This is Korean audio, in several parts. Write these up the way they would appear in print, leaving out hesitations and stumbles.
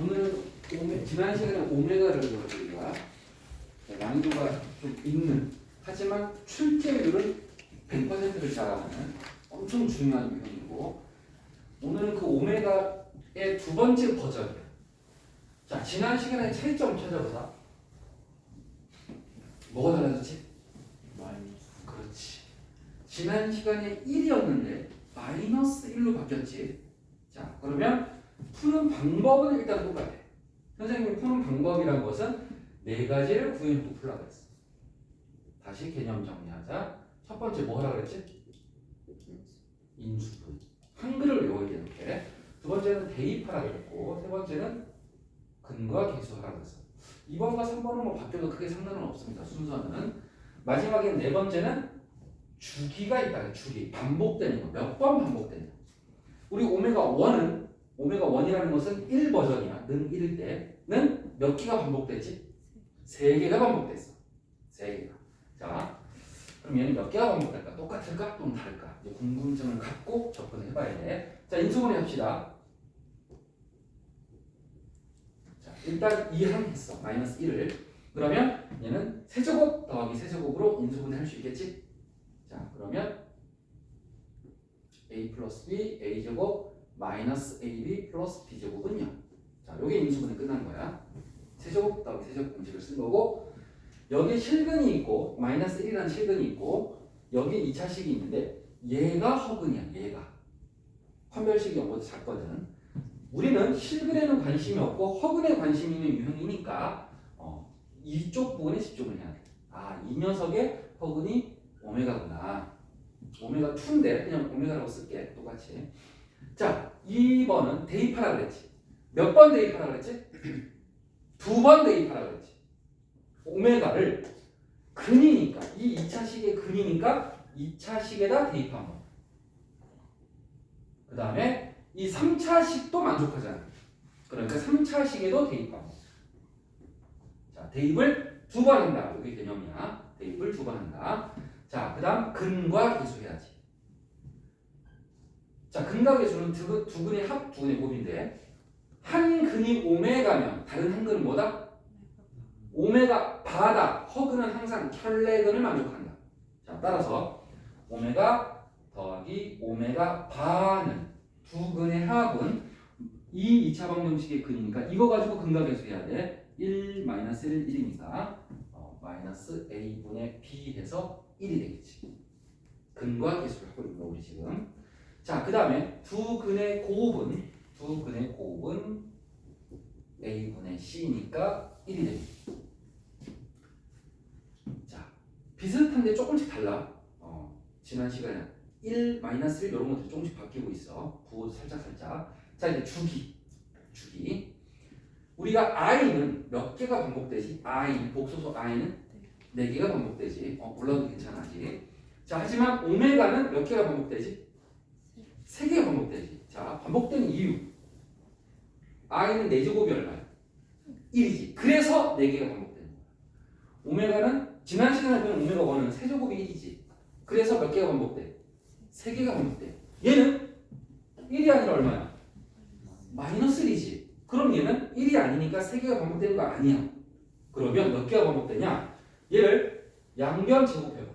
오늘은 지난 시간에 오메가를 우리가 난이도가 좀 있는 하지만 출제율은 100%를 자랑하는 엄청 중요한 유형이고 오늘은 그 오메가의 두 번째 버전이에요. 자, 지난 시간에 차이점 찾아보자. 뭐가 달라졌지? 그렇지. 지난 시간에 1이었는데 마이너스 1로 바뀌었지. 자, 그러면 푸는 방법은 일단 똑같아. 선생님이 푸는 방법이란 것은 네 가지를 구해놓고 풀라고 했어. 다시 개념 정리하자. 첫 번째 뭐 하라 그랬지? 인수분. 한글을 외워야 되는데 두 번째는 대입하라 그랬고 세 번째는 근과 계수하라 그랬어. 2번과 3번은 뭐 바뀌어도 크게 상관은 없습니다. 순서는. 마지막에 네 번째는 주기가 있다. 주기. 반복되는 거. 몇 번 반복되는 거. 우리 오메가1이라는 것은 1 버전이야. 는 1일 때는 몇 개가 반복됐지? 3개가 반복됐어. 3개가. 자, 그럼 얘는 몇 개가 반복될까? 똑같을까? 또는 다를까? 이제 궁금증을 갖고 접근해봐야 돼. 자, 인수분해 합시다. 자, 일단 2항 했어. 마이너스 1을. 그러면 얘는 세제곱 더하기 세제곱으로 인수분해 할 수 있겠지? 자, 그러면 a 플러스 b a제곱 마이너스 ab 플러스 b제곱은 0. 자, 요게 인수분해 끝난 거야. 세제곱 더하기 세제곱 공식을 쓴 거고 여기 실근이 있고 마이너스 1이라는 실근이 있고 여기 2차식이 있는데 얘가 허근이야. 얘가 판별식이 0보다 작거든. 우리는 실근에는 관심이 없고 허근에 관심이 있는 유형이니까 이쪽 부분에 집중을 해야 돼. 아, 이 녀석의 허근이 오메가구나. 오메가 2인데 그냥 오메가라고 쓸게. 똑같이. 자, 2번은 대입하라 그랬지. 몇 번 대입하라 그랬지? 2번 대입하라 그랬지. 오메가를 근이니까 이 2차식의 근이니까 2차식에다 대입한 거. 그 다음에 이 3차식도 만족하잖아. 그러니까 3차식에도 대입한 거. 자, 대입을 2번 한다. 여기 개념이야. 대입을 2번 한다. 자, 그 다음 근과 계수해야지. 자, 근과 계수는 두 근의 합, 두 근의 곱인데 한 근이 오메가면 다른 한 근은 뭐다? 오메가 바다. 허근은 항상 켤레근을 만족한다. 자, 따라서 오메가 더하기 오메가 바는 두 근의 합은 이 2차 방정식의 근이니까 이거 가지고 근과 계수해야 돼. 1 마이너스 1 1이니까 마이너스 a분의 b 해서 1이 되겠지. 근과 계수를 하고 있는 거 우리 지금. 자, 그 다음에 두 근의 곱은 a분의 c니까 1이 되겠지. 자, 비슷한데 조금씩 달라. 지난 시간에 1, 마이너스 1 이런 것들이 조금씩 바뀌고 있어. 부호도 살짝. 자, 이제 주기. 우리가 i는 몇 개가 반복되지? 복소수 i는 4개가 반복되지. 몰라도 괜찮아 아직. 자, 하지만 오메가는 몇 개가 반복되지? 3개가 반복되지. 자, 반복되는 이유. i는 4제곱이 얼마야? 1이지. 그래서 4개가 반복되는 거야. 오메가는 지난 시간에 배운 오메가 1은 세제곱이 1이지. 그래서 몇 개가 반복돼? 3개가 반복돼. 얘는 1이 아니라 얼마야? 마이너스 1이지. 그럼 얘는 1이 아니니까 3개가 반복되는 거 아니야. 그러면 몇 개가 반복되냐? 얘를 양변 제곱해봐.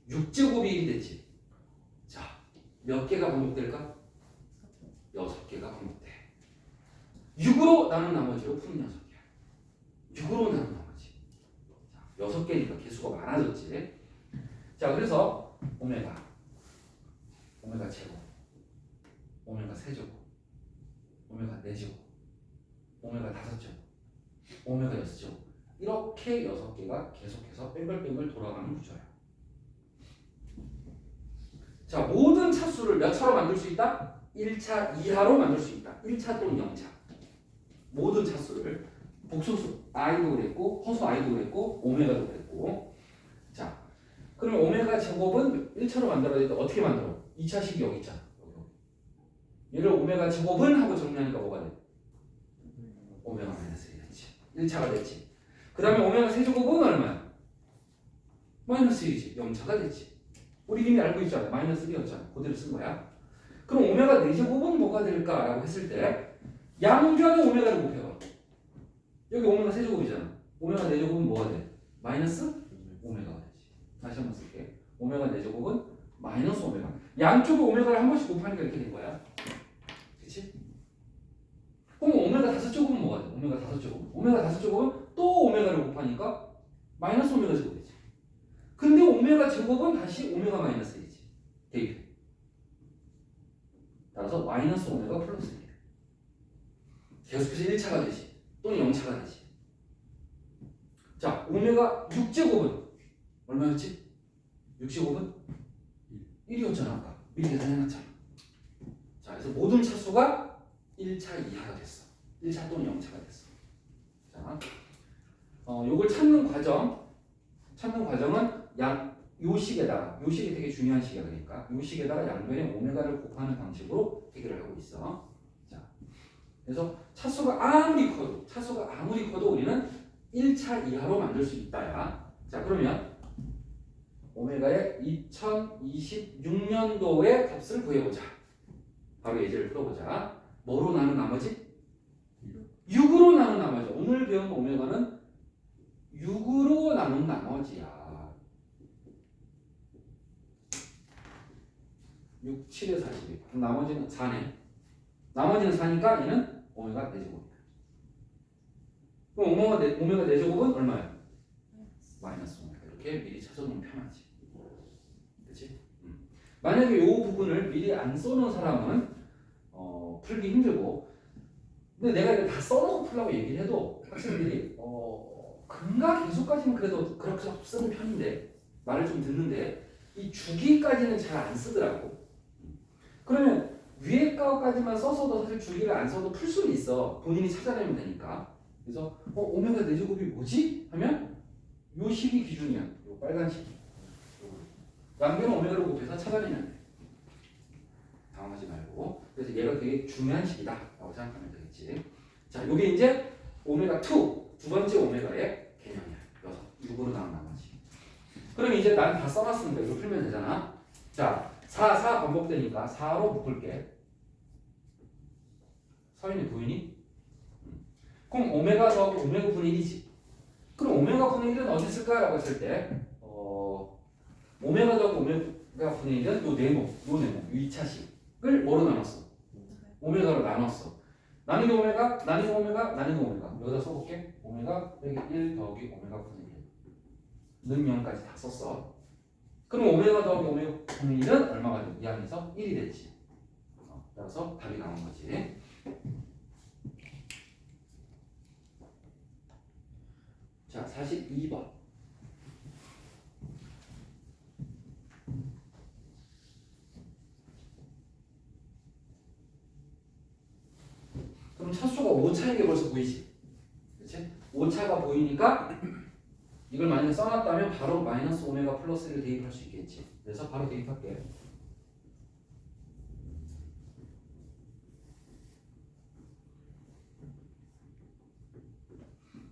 6제곱이 1이 됐지. 자, 몇 개가 반복될까? 6개가 반복돼. 6으로 나눈 나머지로 푸는 6개야. 6으로 나눈 나머지. 자, 6개니까 개수가 많아졌지. 자, 그래서 오메가 제곱, 오메가 세제곱, 오메가 4제곱, 오메가 5제곱, 오메가 6제곱 이렇게 6개가 계속해서 뺑글뺑글 돌아가는 구조야. 자, 모든 차수를 몇 차로 만들 수 있다? 1차 이하로 만들 수 있다. 1차 또는 0차. 모든 차수를 복소수 i도 그랬고 허수 i도 그랬고 오메가도 그랬고. 자, 그러면 오메가 제곱은 1차로 만들어야 되는데 어떻게 만들어? 2차식이 여기 있잖아. 얘를 오메가 제곱은 하고 정리하니까 뭐가 돼? 오메가 마이너스 1이 됐지. 1차가 됐지. 그 다음에 오메가 세제곱은 얼마야? 마이너스 1이지. 0차가 됐지. 우리 이미 알고 있잖아. 마이너스 1이었잖아. 그대로 쓴 거야. 그럼 오메가 4제곱은 뭐가 될까라고 했을 때 양변에 오메가를 곱해봐. 여기 오메가 3제곱이잖아. 오메가 4제곱은 뭐가 돼? 마이너스 오메가가 되지. 다시 한번 쓸게. 오메가 4제곱은 마이너스 오메가. 양쪽에 오메가를 한 번씩 곱하니까 이렇게 된 거야. 그치? 그럼 오메가 5제곱은 뭐가 돼? 오메가 5제곱. 오메가 5제곱은 또 오메가를 곱하니까 마이너스 오메가 제곱이지. 근데 오메가 제곱은 다시 오메가 마이너스 1이지. 대입해. 따라서 마이너스 오메가 플러스 1. 계속해서 1차가 되지. 또는 0차가 되지. 자, 오메가 6제곱은 얼마였지? 6제곱은 1이었잖아. 아까 미리 계산해놨잖아. 자, 그래서 모든 차수가 1차 이하가 됐어. 1차 또는 0차가 됐어. 자, 요걸 찾는 과정은 요 식에다가, 요 식이 되게 중요한 식이야. 그러니까 요 식에다가 양변에 오메가를 곱하는 방식으로 해결을 하고 있어. 자, 그래서 차수가 아무리 커도 우리는 1차 이하로 만들 수 있다야. 자, 그러면 오메가의 2026년도의 값을 구해보자. 바로 예제를 풀어보자. 뭐로 나눈 나머지? 6으로 나눈 나머지. 오늘 배운 오메가는 6으로 나눈 나머지야. 6, 7에 42. 그럼 나머지는 4네. 나머지는 4니까 얘는 오메가 4제곱이야. 그럼 오메가 4제곱은 얼마야? 마이너스 오메가. 이렇게 미리 찾아놓으면 편하지. 그치? 만약에 이 부분을 미리 안 써놓은 사람은 풀기 힘들고, 근데 내가 이거 다 써놓고 풀라고 얘기를 해도 학생들이 근과 계수까지는 그래도 그렇게 쓰는 편인데, 말을 좀 듣는데 이 주기까지는 잘 안 쓰더라고. 그러면 위에 거까지만 써서도 사실 주기를 안 써도 풀 수는 있어. 본인이 찾아내면 되니까. 그래서 오메가 4제곱이 뭐지? 하면 요 식이 기준이야. 요 빨간 식이. 양변 오메가를 곱해서 찾아내면 돼. 당황하지 말고. 그래서 얘가 되게 중요한 식이다 라고 생각하면 되겠지. 자, 요게 이제 오메가 2, 두 번째 오메가의 개념이야. 6으로 나온 나머지. 그럼 이제 난 다 써놨으니까 이거 풀면 되잖아. 자, 4 반복되니까 4로 묶을게. 서인이 보이니? 그럼 오메가 더하기 오메가 분의 1이지. 그럼 오메가 분의 1은 어디 있을까? 라고 했을 때 오메가 더하기 오메가 분의 1은 요 네모, 2차식을 뭐로 나눴어? 오메가로 나눴어. 나누기 오메가. 여기다 써볼게. 오메가 빼기 1 더하기 오메가 분의 1는 0까지 다 썼어. 그럼 오메가 더하기 오메가 분의 1은 얼마가 돼? 이 안에서 1이 됐지. 따라서 답이 나온 거지. 자, 42번. 그럼 차수가 5차인 게 벌써 보이지? 그치? 5차가 보이니까 이걸 만약에 써놨다면 바로 마이너스 오메가 플러스를 대입할 수 있겠지. 그래서 바로 대입할게.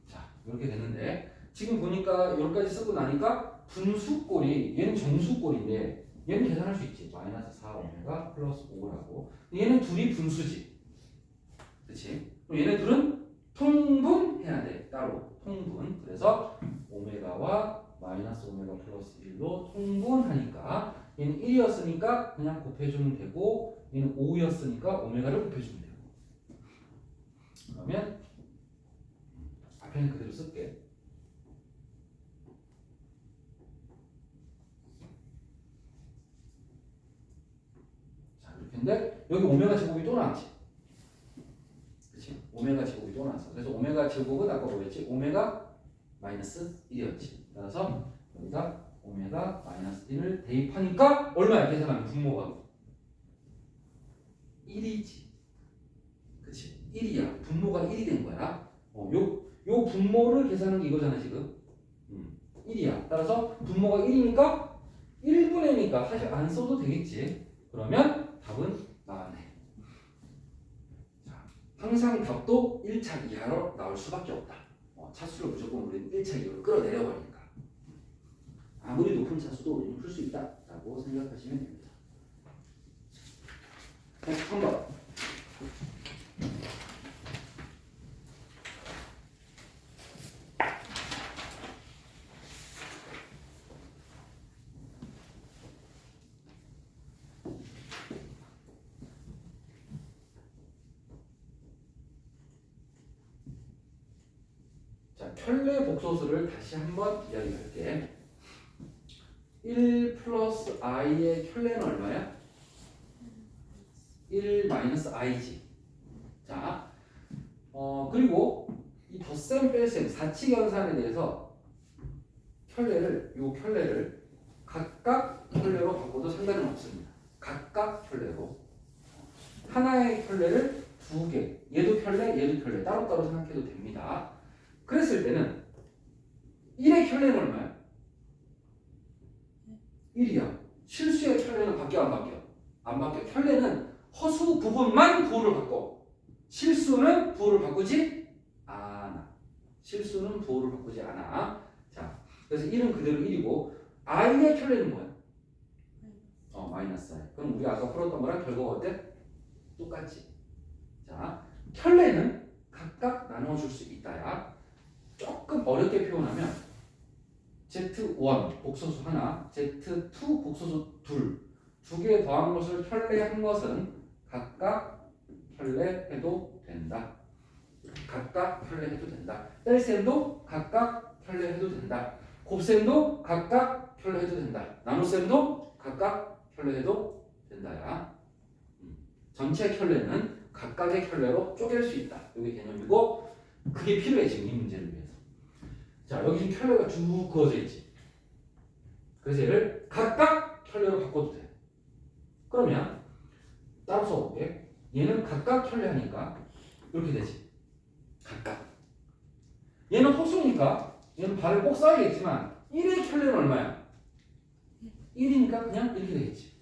자, 이렇게 되는데 지금 보니까 여기까지 쓰고 나니까 분수꼴이, 얘는 정수꼴인데 얘는 계산할 수 있지. 마이너스 4 오메가 플러스 5라고. 얘는 둘이 분수지. 그치? 그럼 얘네 둘은 통분해야 돼. 따로 통분. 그래서 오메가와 마이너스 오메가 플러스 1로 통분하니까 얘는 1이었으니까 그냥 곱해주면 되고, 얘는 5였으니까 오메가를 곱해주면 되고. 그러면 앞에는 그대로 쓸게. 자, 이렇게 했는데 여기 오메가 제곱이 또 나왔지. 그치? 오메가 제곱이 또 나왔어. 그래서 오메가 제곱은 아까 뭐였지? 오메가 마이너스 1이었지. 따라서 여기다 오메가 마이너스 1을 대입하니까 얼마야? 계산하면 분모가 1이지. 그치? 1이야. 분모가 1이 된 거야. 요 분모를 계산한 게 이거잖아 지금. 1이야. 따라서 분모가 1이니까 1분의 1이니까 사실 안 써도 되겠지. 그러면 답은 나왔네. 자, 항상 답도 1차 이하로 나올 수밖에 없다. 차수를 무조건 우리는 1차 이하로 끌어내려 버리니까. 아무리 높은 차수도 우리는 풀 수 있다라고 생각하시면 됩니다. 103번. 자, 켤레 복소수를 다시 한번 이야기할게. 1 플러스 i의 켤레는 얼마야? 1 마이너스 i지. 자, 그리고 이 덧셈 뺄셈 사칙연산에 대해서 켤레를 각각 켤레로 바꿔도 상관은 없습니다. 각각 켤레로. 하나의 켤레를 두 개, 얘도 켤레 따로따로 생각해도 됩니다. 그랬을 때는 1의 켤레는 얼마야? 1이야. 실수의 켤레는 바뀌어 안 바뀌어? 안 바뀌어. 켤레는 허수 부분만 부호를 바꿔. 실수는 부호를 바꾸지 않아. 실수는 부호를 바꾸지 않아. 자, 그래서 1은 그대로 1이고 i의 켤레는 뭐야? 마이너스 i. 그럼 우리가 아까 풀었던 거랑 결과가 어때? 똑같지. 자, 켤레는 각각 나눠줄 수 있다야. 조금 어렵게 표현하면 Z1 복소수 하나, Z2 복소수 두 개 더한 것을 켤레한 것은 각각 켤레해도 된다. 각각 켤레해도 된다. 뺄셈도 각각 켤레해도 된다. 곱셈도 각각 켤레해도 된다. 나눗셈도 각각 켤레해도 된다야. 전체 켤레는 각각의 켤레로 쪼갤 수 있다. 이게 개념이고 그게 필요해 지금 이 문제를 위해서. 자, 여기 지금 켤레가 쭉 그어져 있지. 그래서 얘를 각각 켤레로 바꿔도 돼. 그러면 따로 써볼게. 얘는 각각 켤레 하니까 이렇게 되지. 각각. 얘는 허수니까 얘는 발을 꼭 써야겠지만 1의 켤레는 얼마야? 1이니까 그냥 이렇게 되겠지.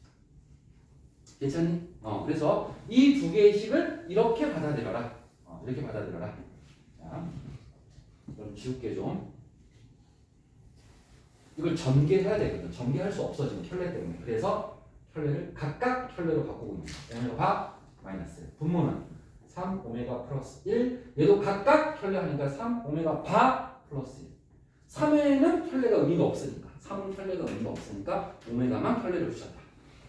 괜찮니? 그래서 이 두 개의 식을 이렇게 받아들여라. 이렇게 받아들여라. 자, 그럼 지울게 좀. 이걸 전개해야 되거든. 전개할 수 없어 지금 켤레 때문에. 그래서 켤레를 각각 켤레로 바꾸고 있는 거야. 오메가 바 마이너스. 분모는 3 오메가 플러스 1. 얘도 각각 켤레 하니까 3 오메가 바 플러스 1. 3에는 켤레가 의미가 없으니까. 3은 켤레가 의미가 없으니까 오메가만 켤레를 붙였다.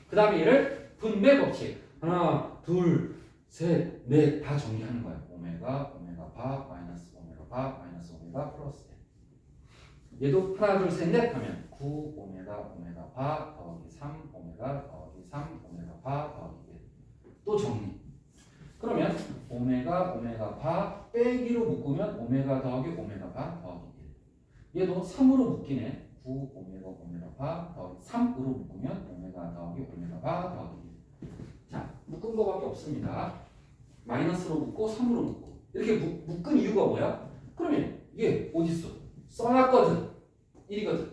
그 다음에 얘를 분배 법칙. 하나, 둘, 셋, 넷 다 정리하는 거야. 오메가 바 마이너스 오메가 바 마이너스 오메가 플러스 1. 얘도 하나, 둘, 셋, 넷 하면 9 오메가 바 더하기 3 오메가 더하기 3 오메가 바 더하기 1. 또 정리. 그러면 오메가 바 빼기로 묶으면 오메가 더하기 오메가 바 더하기 1. 얘도 3으로 묶이네. 9 오메가 바 더하기 3으로 묶으면 오메가 더하기 오메가 바 더하기 1. 자, 묶은 거밖에 없습니다. 마이너스로 묶고 3으로 묶고 이렇게 묶은 이유가 뭐야? 그러면 얘 어디 있어? 써놨거든. 1이거든.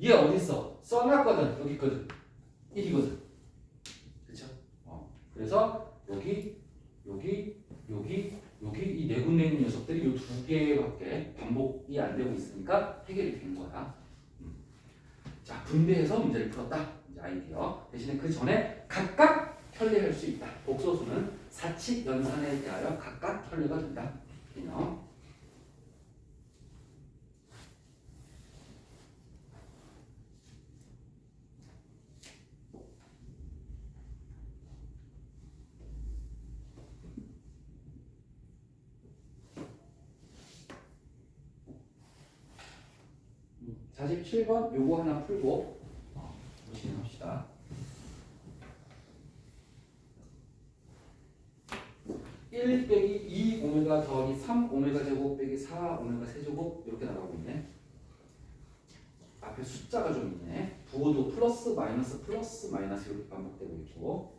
얘 어디 있어? 써놨거든. 여기 있거든. 1이거든. 그렇죠? 그래서 여기 이 네 군데 있는 녀석들이 이 두 개밖에 반복이 안 되고 있으니까 해결이 된 거야. 자, 분배해서 문제를 풀었다. 이제 아이디어. 대신에 그 전에 각각 켤레할 수 있다. 복소수는 사칙 연산에 대하여 각각 켤레가 된다. 개념. 자, 47번 요거 하나 풀고 진행합시다. 1 빼기 2 오메가 더하기 3 오메가 제곱 빼기 4 오메가 세제곱 이렇게 나가고 있네. 앞에 숫자가 좀 있네. 부호도 플러스 마이너스 이렇게 반복되고 있고.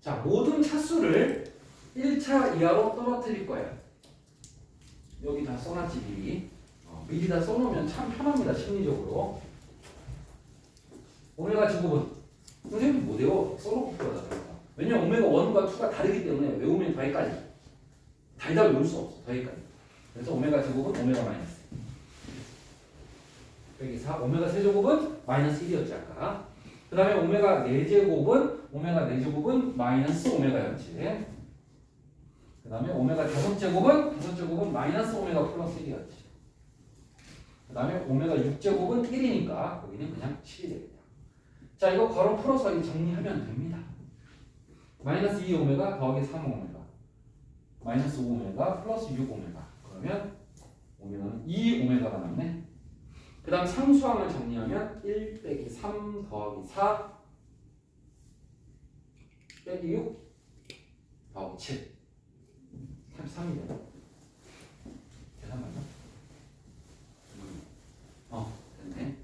자, 모든 차수를 1차 이하로 떨어뜨릴 거예요. 여기 다 써놨지 미리. 미리 다 써놓으면 참 편합니다. 심리적으로. 오메가 제곱은 선생님 못 외워. 써놓고 풀어다. 왜냐면 오메가 1과 2가 다르기 때문에 외우면 더해까지. 달달 외울 수 없어. 더해까지. 그래서 오메가 제곱은 오메가 마이너스. 빼기 4. 오메가 세제곱은 마이너스 1이었지 아까. 그 다음에 오메가 4제곱은 마이너스 오메가였지. 그 다음에 오메가 5제곱은 마이너스 오메가 플러스 1이었지. 그 다음에 오메가 6제곱은 1이니까 여기는 그냥 7이 되겠다. 자, 이거 괄호 풀어서 정리하면 됩니다. 마이너스 2오메가 더하기 3오메가 마이너스 5오메가 플러스 6오메가. 그러면 오메가는 2오메가가 남네. 그 다음 상수항을 정리하면 1 빼기 3 더하기 4 빼기 6 더하기 7 33이 되네. 계산 맞나? 됐네.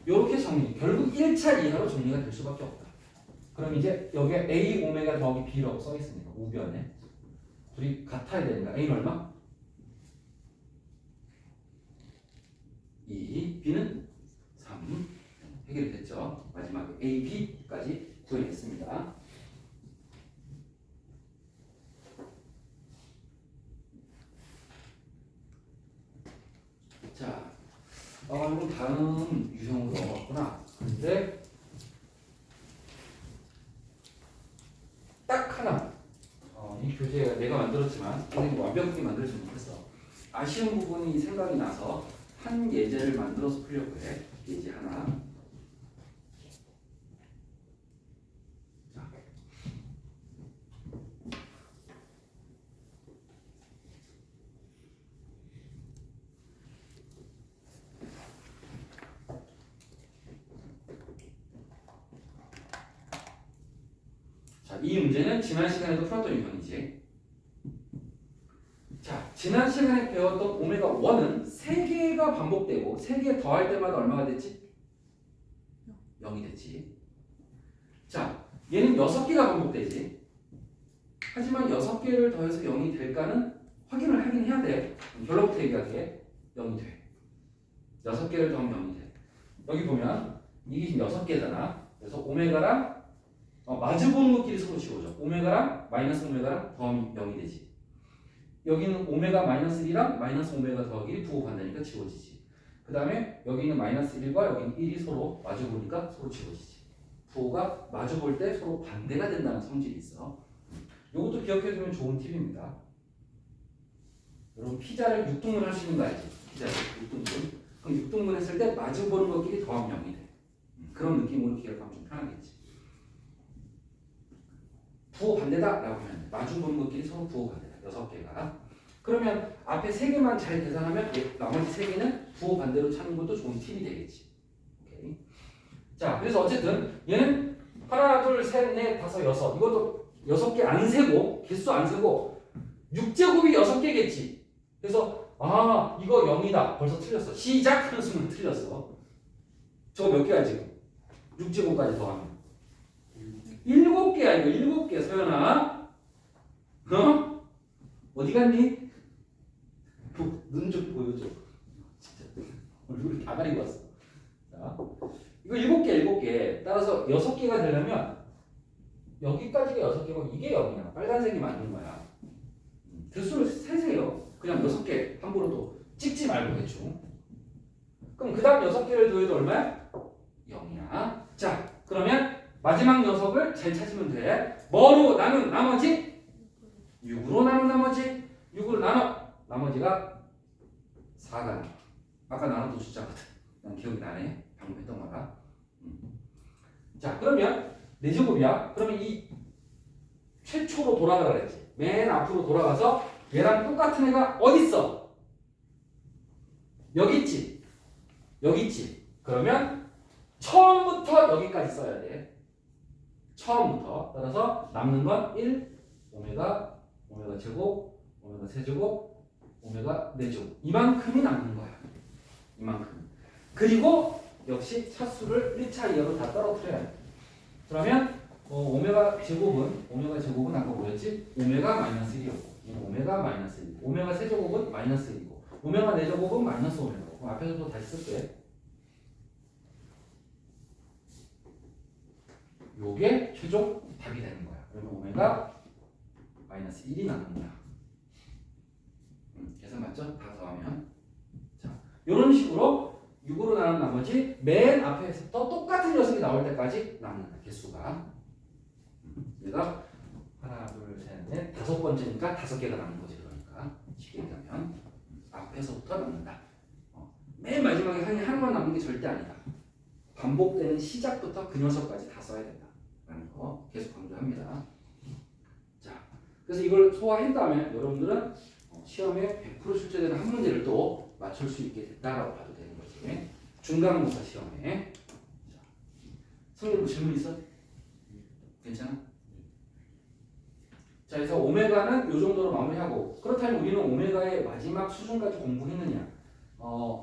요렇게 정리. 결국 1차 이하로 정리가 될 수밖에 없다. 그럼 이제 여기에 A 오메가 더하기 B라고 써 있으니까 우변에 둘이 같아야 되니까 A는 얼마? 2, B는 3. 해결이 됐죠. 마지막에 A, B까지 구해냈습니다. 자, 이거 다음 유형으로 넘어갔구나. 근데 딱 하나, 이 교재 내가 만들었지만 선생님이 완벽하게 만들지 못했어. 아쉬운 부분이 생각이 나서 한 예제를 만들어서 풀려고 해. 예제 하나. 자, 이 문제는 지난 시간에도 풀었던 유형이지. 자, 지난 시간에 배웠던 오메가 1은 3개가 반복되고 3개 더할 때마다 얼마가 됐지? 0이 됐지. 자, 얘는 6개가 반복되지. 하지만 6개를 더해서 0이 될까는 확인을 하긴 해야 돼. 결론부터 얘기하게 0이 돼. 6개를 더하면 0이 돼. 여기 보면 이게 지금 6개잖아. 그래서 오메가랑 마주보는 것끼리 서로 지워져. 오메가랑 마이너스 오메가랑 더하면 0이 되지. 여기는 오메가 마이너스 1이랑 마이너스 오메가 더하기 1 부호 반대니까 지워지지. 그 다음에 여기는 마이너스 1과 여기는 1이 서로 마주보니까 서로 지워지지. 부호가 마주볼 때 서로 반대가 된다는 성질이 있어. 이것도 기억해두면 좋은 팁입니다. 여러분 피자를 6등분 할 수 있는 거 알지? 피자를 6등분. 그럼 6등분 했을 때 마주보는 것끼리 더하면 0이 돼. 그런 느낌으로 기억하면 좀 편하겠지. 부호 반대다라고 하면 마주보는 것끼리 서로 부호 반대다. 6개가. 그러면 앞에 3개만 잘 계산하면 나머지 3개는 부호 반대로 찾는 것도 좋은 팁이 되겠지. 오케이. 자, 그래서 어쨌든 얘는 하나, 둘, 셋, 넷, 다섯, 여섯. 이것도 6개 안 세고 개수 안 세고 6제곱이 6개겠지. 그래서 이거 0이다. 벌써 틀렸어. 시작하는 순간 틀렸어. 저거 몇 개야 지금? 6제곱까지 더하면 7개야 이거. 7개. 서연아 어디 갔니? 눈 좀 보여줘. 진짜 얼굴을 다 가리고 왔어. 자, 이거 7개. 따라서 6개가 되려면 여기까지가 6개고 이게 0이야. 빨간색이 맞는 거야. 개수를 세세요. 그냥 6개 함부로 또 찍지 말고 대충. 그럼 그 다음 6개를 더해도 얼마야? 0이야. 자, 그러면 마지막 녀석을 잘 찾으면 돼. 뭐로 나눈 나머지? 6으로 나눈 나머지? 6으로 나머지가 4가 나와. 아까 나눴던 숫자거든. 난 기억이 나네. 방금 했던 거라. 자, 그러면 4제곱이야. 그러면 이 최초로 돌아가라 그랬지. 맨 앞으로 돌아가서 얘랑 똑같은 애가 어디 있어? 여기 있지. 여기 있지. 그러면 처음부터 여기까지 써야 돼. 처음부터. 따라서 남는 건 1, 오메가 제곱, 오메가 세제곱, 오메가 4제곱. 이만큼이 남는 거야. 이만큼. 그리고 역시 차수를 1차 이하로 다 떨어뜨려야 돼. 그러면 오메가 제곱은 아까 뭐였지? 오메가 마이너스 1이었고 오메가 마이너스 1. 오메가 세제곱은 마이너스 1이고 오메가 4제곱은 마이너스 오메가고. 그럼 앞에서 또 다시 쓸게. 요게 최종 답이 되는 거야. 그러면 오메가 마이너스 1이 남는 거야. 계산 맞죠? 다 더하면. 자, 이런 식으로 6으로 나눈 나머지 맨 앞에서부터 똑같은 녀석이 나올 때까지 나눈다. 개수가. 얘가 하나, 둘, 셋, 넷, 다섯 번째니까 5개가 남는 거지. 그러니까 쉽게 얘기하면 앞에서부터 남는다. 맨 마지막에 하나만 남는 게 절대 아니다. 반복되는 시작부터 그 녀석까지 다 써야 된다라는 거 계속 강조합니다. 자, 그래서 이걸 소화한 다음에 여러분들은 시험에 100% 출제되는 한 문제를 또 맞출 수 있게 됐다라고 봐도 되는 거지. 중간고사 시험에. 자, 성렬 질문 있어? 괜찮아? 자, 그래서 오메가는 이 정도로 마무리하고, 그렇다면 우리는 오메가의 마지막 수준까지 공부했느냐?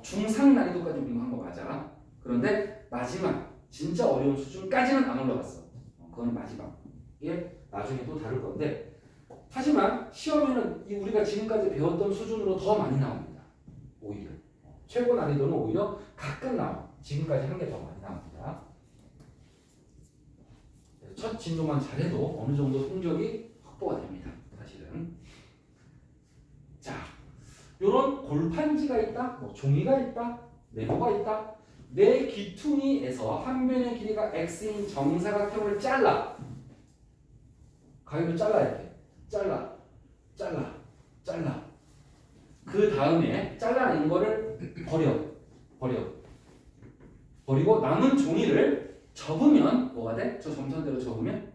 중상 난이도까지 공부한 거 맞아. 그런데 마지막 진짜 어려운 수준까지는 안 올라갔어. 그건 마지막에 나중에 또 다룰 건데, 하지만 시험에는 우리가 지금까지 배웠던 수준으로 더 많이 나옵니다. 오히려 최고 난이도는 오히려 가끔 나와. 지금까지 한 게 더 많이 나옵니다. 첫 진도만 잘해도 어느 정도 성적이 확보가 됩니다. 사실은. 자, 요런 골판지가 있다, 뭐 종이가 있다, 메모가 있다. 내 귀퉁이에서 한 변의 길이가 x인 정사각형을 잘라. 가위로 잘라. 이렇게 잘라. 그 다음에 잘라낸 거를 버리고 남은 종이를 접으면 뭐가 돼? 저 점선대로 접으면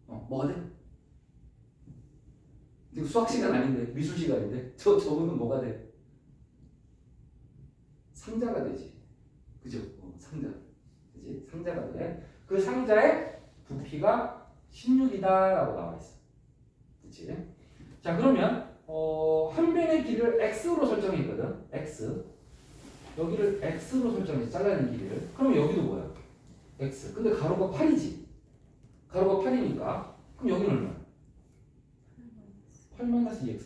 뭐가 돼? 지금 수학 시간 아닌데, 미술 시간인데, 저 접으면 뭐가 돼? 상자가 되지. 그죠? 상자. 그지? 상자가 돼. 그 상자에 부피가 16이다라고 나와 있어. 그치? 자, 그러면 한 변의 길이를 x로 설정했거든. x. 여기를 x로 설정해서 잘라낸 길이를. 그러면 여기도 뭐야? x. 근데 가로가 8이지. 가로가 8이니까 그럼 여기는 얼마야? 8-2x지.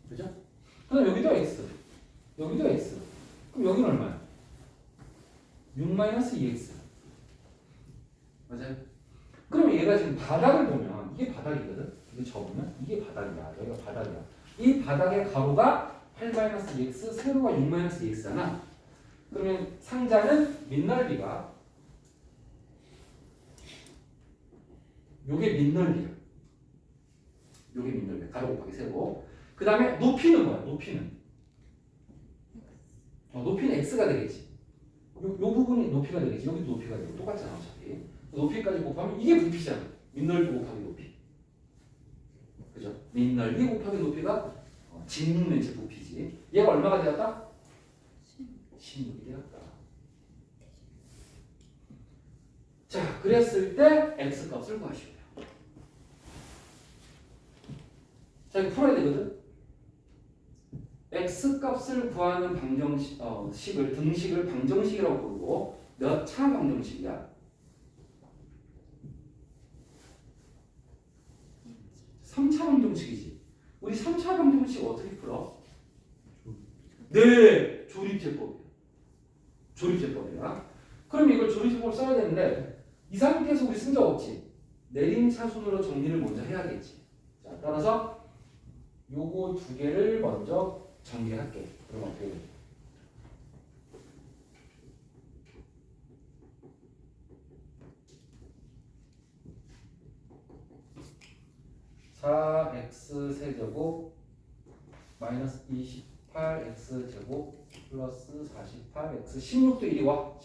그죠? 그럼 여기도 x. 여기도 x. 그럼 여기는 얼마야? 6-2x. 맞아요? 그럼 얘가 지금 바닥을 보면 이게 바닥이거든. 이거 접으면 이게 바닥이야. 여기가 바닥이야. 이 바닥의 가로가 8-2x, 세로가 6-2x잖아. 그러면 상자는 밑넓이가 요게 밑넓이야. 요게 밑넓이야. 가로 곱하기 세로. 그 다음에 높이는 뭐야? 높이는 x가 되겠지. 요 부분이 높이가 되겠지. 여기도 높이가 되고 똑같잖아 어차피. 높이까지 곱하면 이게 부피잖아. 밑넓이 곱하기 높이. 그죠? 밑넓이 곱하기 높이가 직면체 부피지. 얘가 얼마가 되었다? 16이 되었다. 자, 그랬을 때 x 값을 구하시면 돼요. 자, 이거 풀어야 되거든. x 값을 구하는 방정식을 등식을 방정식이라고 부르고 몇 차 방정식이야? 3차 방정식이지. 우리 3차 방정식 어떻게 풀어? 네, 조립제법이야. 그럼 이걸 조립제법을 써야 되는데 이 상태에서 우리 쓴 적 없지. 내림차순으로 정리를 먼저 해야겠지. 자, 따라서 요거 두 개를 먼저 정리할게. 그럼 어떻게 돼? (4x) 세제곱 마이너스 28x 제곱 플러스 48x 16도 이리 와.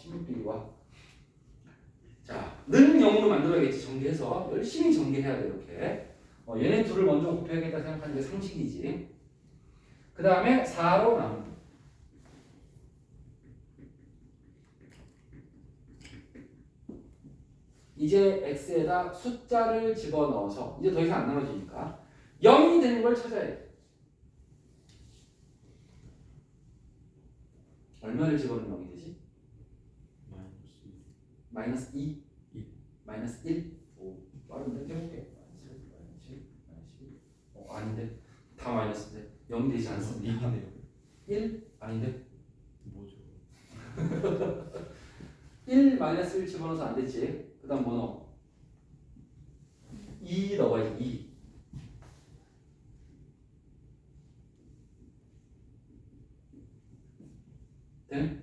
자, 는 0으로 만들어야겠지. 정리해서 열심히 정리해야 돼. 이렇게 얘네 둘을 먼저 곱해야겠다 생각하는 게 상식이지. 그 다음에 4로 나눈다. 이제 x에다 숫자를 집어넣어서 이제 더 이상 안 나눠지니까 0이 되는 걸 찾아야 돼. 얼마를 집어넣으면 0이 되지? 마이너스 2. 마이너스 1. 오, 빠른데? 해볼게. 마이너스 7, 마이너스 1. 아닌데? 다 마이너스인데 0이 되지 않습니다. 1? 아닌데? 뭐죠? 1 마이너스 1 집어넣어서 안 됐지. 그 다음 뭐 넣어? 2 넣어야지. 2. 되네?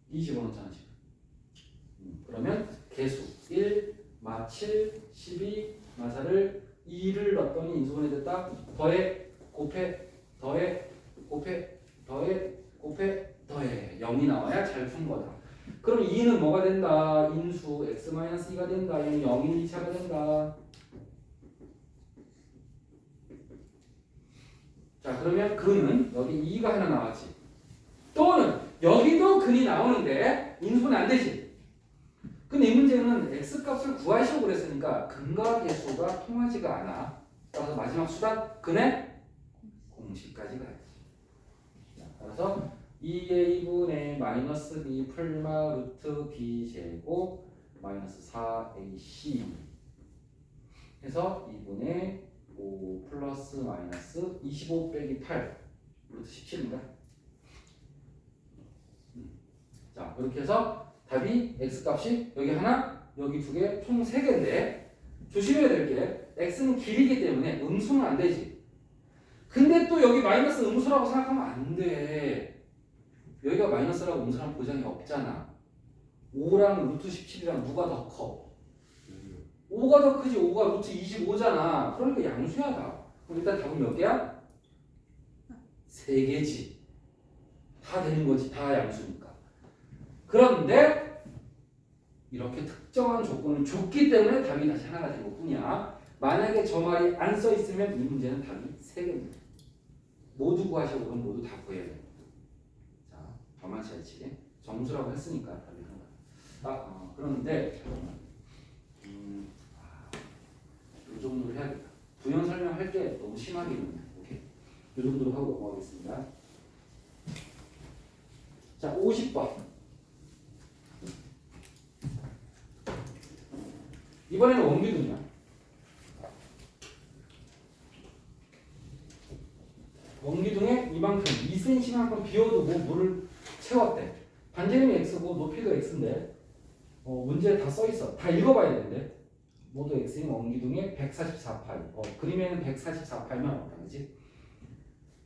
이 집어넣잖아 지금. 그러면 개수 1, 마 7, 12, 마 4를 2를 넣었더니 인수분해 됐다. 더해, 곱해, 더해, 곱해, 더해, 곱해, 더해. 0이 나와야 잘 푼 거다. 그럼 2는 뭐가 된다? 인수 x-2가 된다. 얘는 0인 2차가 된다. 자, 그러면 근은 여기 2가 하나 나왔지. 또는 여기도 근이 나오는데 인수분해 안 되지. 근데 이 문제는 x값을 구하시오 그랬으니까 근과 계수가 통하지가 않아. 따라서 마지막 수단 근의 공식까지 가야지. 자, 따라서 2a분의 마이너스 b 풀마 루트 b 제곱 마이너스 4ac 해서 2분의 5 플러스 마이너스 25 빼기 8 루트 17입니다. 자, 이렇게 해서 답이 x값이 여기 하나, 여기 두 개, 총 3개인데 조심해야 될 게 x는 길이기 때문에 음수는 안 되지. 근데 또 여기 마이너스 음수라고 생각하면 안 돼. 여기가 마이너스라고 음수라는 보장이 없잖아. 5랑 루트 17이랑 누가 더 커? 5가 더 크지. 5가 루트 25잖아. 그러니까 양수야다. 그럼 일단 답은 몇 개야? 3개지. 다 되는 거지. 다 양수니까. 그런데 이렇게 특정한 조건을 줬기 때문에 답이 다시 하나가 된 것뿐이야. 만약에 저 말이 안 써 있으면 이 문제는 답이 3개입니다. 모두 구하시고 그럼 모두 다 구해야 돼. 자, 저만치 않지. 정수라고 했으니까 답이 하나. 그런데 이 정도로 해야겠다. 부연 설명할 게 너무 심하게 있는데. 오케이. 이 정도로 하고 넘어가겠습니다. 자, 50번. 이번에는 원기둥이야. 원기둥에 이만큼 2cm만큼 비워두고 물을 채웠대. 반지름이 x고 높이도 x인데 문제에 다 써있어. 다 읽어봐야 되는데 모두 x인 원기둥에 144파이. 그림에는 144파이만 나왔다. 그치?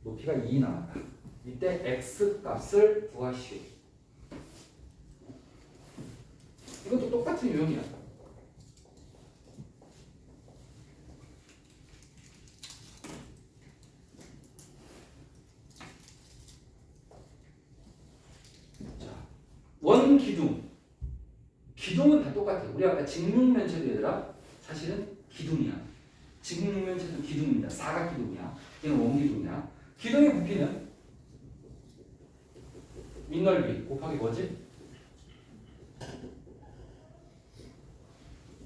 높이가 2 나왔다. 이때 x 값을 구하시오. 이것도 똑같은 유형이야. 원기둥. 기둥은 다 똑같아. 우리 아까 직육면체도 얘들아 사실은 기둥이야. 직육면체도 기둥입니다. 사각기둥이야. 얘는 원기둥이야. 기둥의 부피는 밑넓이 곱하기 뭐지?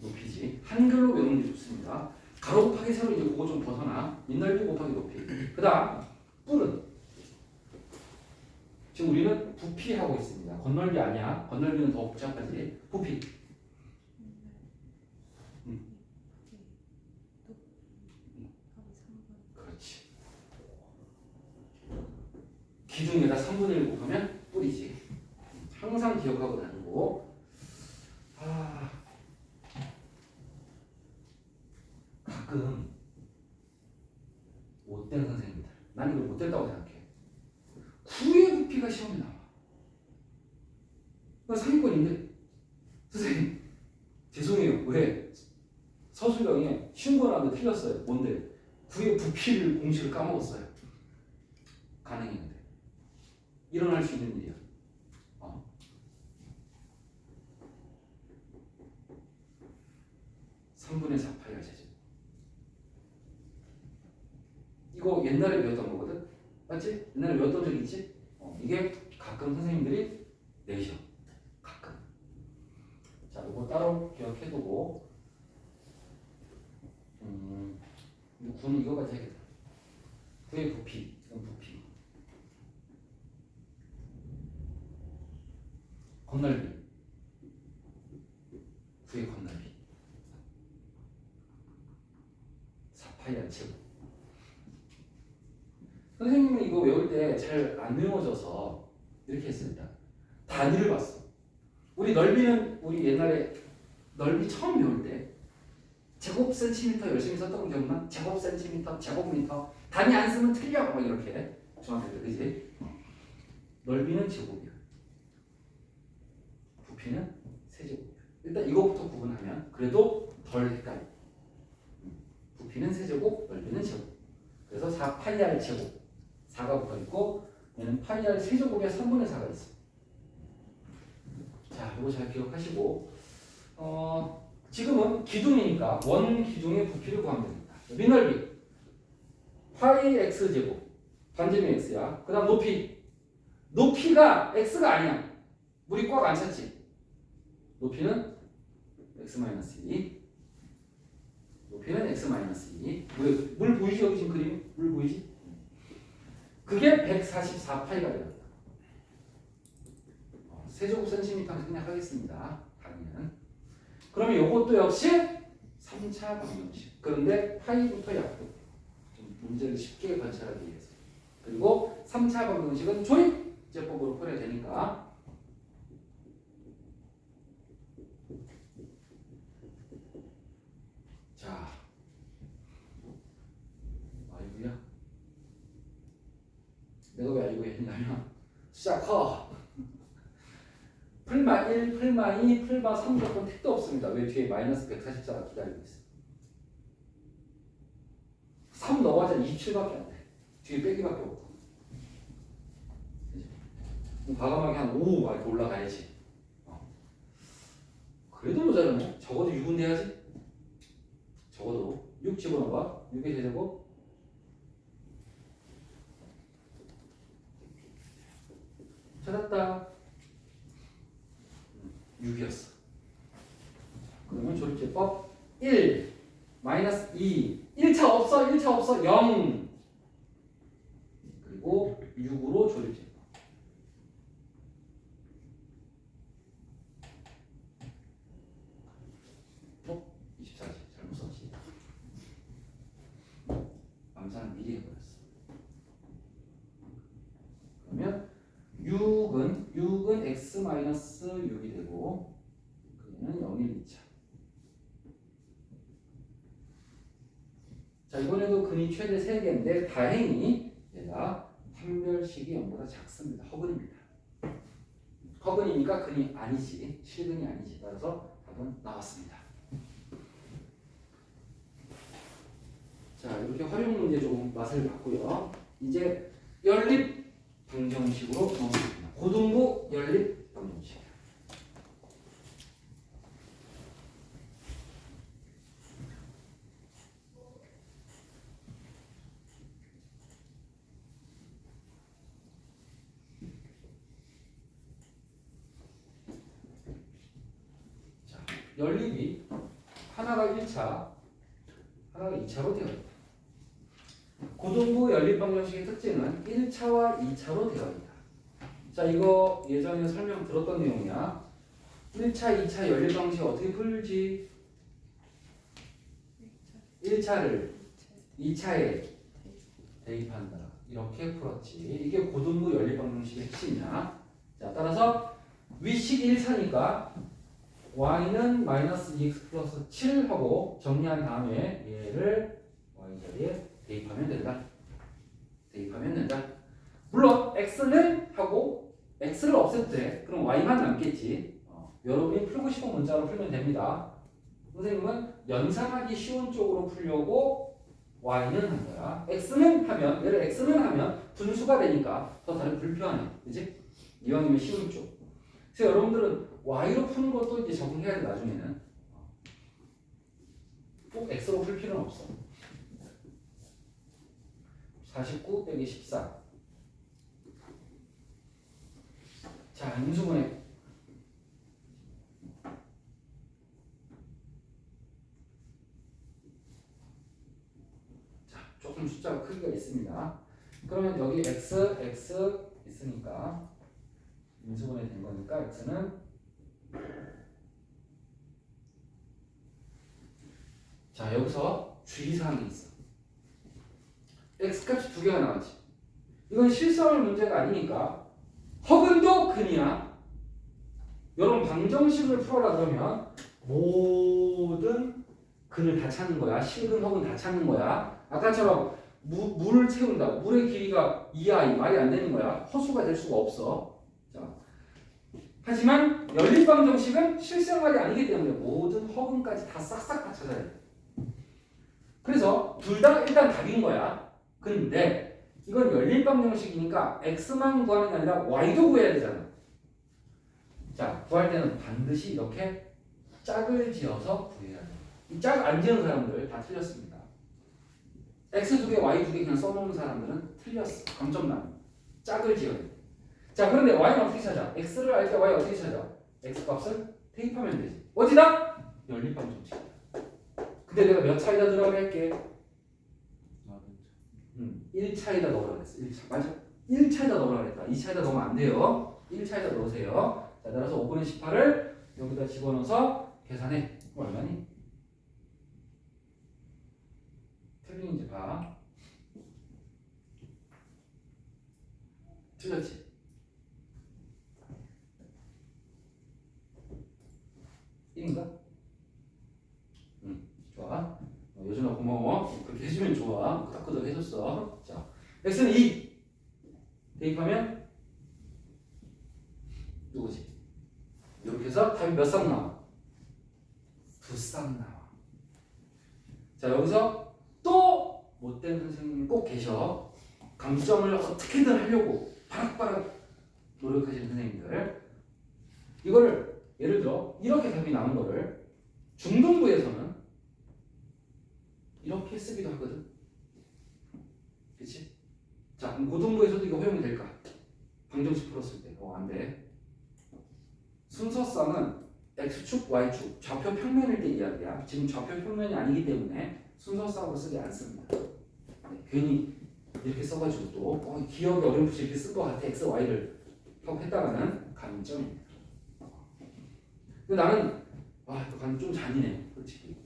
높이지. 한글로 외우는 게 좋습니다. 가로 곱하기 세로 이제 그거 좀 벗어나. 밑넓이 곱하기 높이. 그 다음 뿔은 지금 우리는 부피하고 있습니다. 건널비 아니야. 건널비는 더 복잡하지. 부피. 그렇지. 기둥에다 3분의 1 곱하면 뿔이지. 항상 기억하고 다니고. 가끔 못된 선생님들. 난 이걸 못됐다고 생각해. 구의 부피가 시험에 나와. 나 상위권인데 선생님 죄송해요. 왜? 서술형에 쉬운 거 나왔는데 틀렸어요. 뭔데? 구의 부피를 공식을 까먹었어요. 가능했는데 일어날 수 있는 일이야. 3분의 4파이가 제곱. 이거 옛날에 배웠던 거거든. 맞지? 옛날에 외웠던 적 있지? 이게 가끔 선생님들이 내셔. 가끔. 자, 이거 따로 기억해두고. 구는 이거까지 해야겠다. 구의 부피. 이건 부피. 건널비. 구의 건널비. 4파이 제곱. 선생님은 이거 외울 때 잘 안 외워져서 이렇게 했습니다. 단위를 봤어. 우리 넓이는 우리 옛날에 넓이 처음 배울 때 제곱 센티미터 열심히 썼던 거 기억나? 제곱 센티미터, 제곱미터. 단위 안 쓰면 틀려. 막 이렇게 중학교 때 그지? 넓이는 제곱이야. 부피는 세제곱이야. 일단 이것부터 구분하면 그래도 덜 헷갈려. 부피는 세제곱, 넓이는 제곱. 그래서 4파이r 제곱 4가 붙어있고 얘는 파이r 세제곱에 3분의 4가 있어. 자, 이거 잘 기억하시고 지금은 기둥이니까 원 기둥의 부피를 구하면 됩니다. 미넓이 파이 x 제곱 반지름이 x야. 그 다음 높이가 x가 아니야. 물이 꽉 안 찼지. 높이는 x-2. 높이는 x-2. 물 보이지? 여기 지금 그림? 물 보이지? 그게 144파이가 됩니다. 세제곱 센티미터로 생략하겠습니다. 당연히. 그러면 이것도 역시 3차 방정식. 그런데 파이부터 약분. 좀 문제를 쉽게 관찰하기 위해서. 그리고 3차 방정식은 조립제법으로 풀어야 되니까. 자, 아이고야. 내가 왜 알고 했냐면 숫자 커. 풀마 1, 풀마 2, 풀마 3 조건 택도 없습니다. 왜 뒤에 마이너스 144가 기다리고 있어. 3 넣어봤자 27밖에 안 돼. 뒤에 빼기밖에 없고. 그치? 과감하게 한 5 이렇게 올라가야지. 그래도 모자라네. 적어도 6은 돼야지. 적어도 6 집어넣어봐. 6의 제곱. 찾았다. 6이었어. 그러면 조립제법 1 마이너스 2 1차 없어 0 그리고 6으로 조립제법 24지 잘못 썼지. 암산을 미리 해버렸어. 그러면 6은 x-6이 되고 그는 0일 2차. 자, 이번에도 근이 최대 3개인데 다행히 얘가 판별식이 0보다 작습니다. 허근입니다. 허근이니까 근이 아니지. 실근이 아니지. 따라서 답은 나왔습니다. 자, 이렇게 활용 문제 조금 맛을 봤고요. 이제 연립 방정식으로 넘어갑니다. 고등부 연립 방정식. 자, 연립이 하나가 1차, 하나가 2차로 되어 있다. 고등부 연립 방정식의 특징은 1차와 2차로 되어 있다. 자, 이거 예전에 설명 들었던 내용이야. 1차, 2차 연립 방식 어떻게 풀지? 1차를 2차에 대입한다. 이렇게 풀었지. 이게 고등부 연립 방정식의 핵심이야. 자, 따라서 위식 1차니까 y는 마이너스 2x 플러스 7 하고 정리한 다음에 얘를 y 자리에 대입하면 된다. 대입하면 된다. 물론 x는 하고 x를 없애도 돼. 그럼 y만 남겠지. 여러분이 풀고 싶은 문자로 풀면 됩니다. 선생님은 연상하기 쉬운 쪽으로 풀려고 y는 한 거야. x는 하면 얘를 x는 하면 분수가 되니까 더 다른 불편해. 그지? 이왕이면 쉬운 쪽. 그래서 여러분들은 y로 푸는 것도 이제 적응해야 돼. 나중에는 꼭 x로 풀 필요는 없어. 49 빼기 14. 자, 인수분해. 자, 조금 숫자가 크기가 있습니다. 그러면 여기 x 있으니까 인수분해 된 거니까 x는 자, 여기서 주의사항이 있어. x값이 두 개가 나왔지. 이건 실수할 문제가 아니니까 허근도 근이야. 이런 방정식을 풀어라 그러면 모든 근을 다 찾는 거야. 실근, 허근 다 찾는 거야. 아까처럼 물을 채운다. 물의 길이가 2i 말이 안 되는 거야. 허수가 될 수가 없어. 자, 하지만 연립방 정식은 실생활이 아니기 때문에 모든 허근까지 다 싹싹 다 찾아야 돼. 그래서 둘 다 일단 답인 거야. 근데 이건 연립방 정식이니까 x만 구하는 게 아니라 y도 구해야 되잖아. 자, 구할 때는 반드시 이렇게 짝을 지어서 구해야 돼. 이 짝 안 지은 사람들 다 틀렸습니다. x 두 개, y 두 개 그냥 써놓은 사람들은 틀렸어. 감점 나는. 짝을 지어야 돼. 자, 그런데 y는 어떻게 찾아? x를 알 때 y 어떻게 찾아? x 값을 대입하면 되지. 어디다? 연립방 정식. 근데 내가 몇 차이다 들어가게 할게. 1차에다 넣으라 그랬어. 1차. 맞아. 1차에다 넣으라 그랬다. 2차에다 넣으면 안 돼요. 1차에다 넣으세요. 자, 따라서 5분의 18을 여기다 집어넣어서 계산해. 얼마니? 틀린지 봐. 틀렸지? 인가? 좋아. 요즘아 고마워. 그렇게 해주면 좋아. 끄덕끄덕 해줬어. 자, x는 2 대입하면 누구지? 이렇게 해서 답이 몇 쌍 나와? 2쌍 나와. 자, 여기서 또 못된 선생님이 꼭 계셔. 감점을 어떻게든 하려고 바락바락 노력하시는 선생님들. 이거를 예를 들어 이렇게 답이 나온 거를 중등부에서는 이렇게 쓰기도 하거든. 그치? 자, 그럼 고등부에서도 이거 허용이 될까? 방정식 풀었을 때. 안 돼. 순서쌍은 x축, y축, 좌표 평면일 때 이야기야. 지금 좌표 평면이 아니기 때문에 순서쌍으로 쓰지 않습니다. 네, 괜히 이렇게 써가지고 또 기억이 어렴풋이 이렇게 쓴 것 같아. x, y를 하고 했다가는 감점입니다. 근데 나는 또 감점 좀 잔인해. 솔직히.